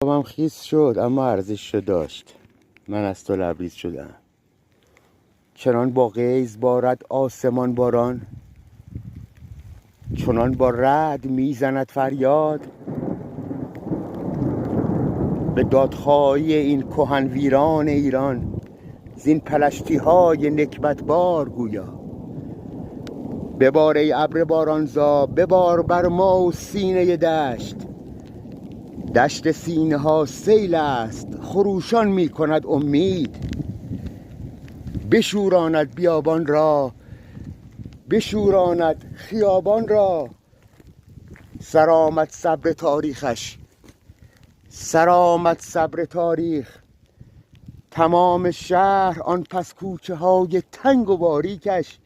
آبم خیس شد اما ارزش داشت. من از تو لبریز شدم. چنان با غیظ بارد آسمان باران، چنان با رعد میزند فریاد. به دادخواهی این کهن ویران ایران، زین پلشتی های نکبت بار گویا. ببار ای ابر بارانزا، ببار بر ما و سینه دشت. دشت سینه ها سیل است، خروشان می کند امید. بشوراند بیابان را، بشوراند خیابان را. سرآمد صبر تاریخش، سرآمد صبر تاریخ. تمام شهر آن پس کوچه های تنگ و باریکش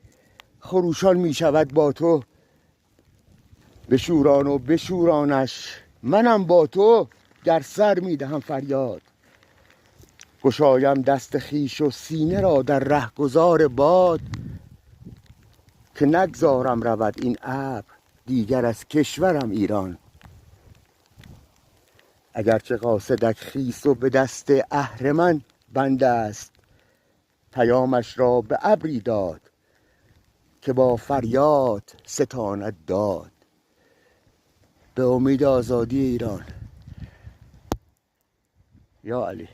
خروشان می شود با تو. بشوران و بشورانش، منم با تو در سر می دهم فریاد. گشایم دست خویش و سینه را در رهگذار باد، که نگذارم رود این ابر دیگر از کشورم ایران. اگرچه قاصدک خیس و به دست اهرمن بنده است، پیامش را به ابری داد که با فریاد ستاند داد. به امید آزادی ایران. یا علی.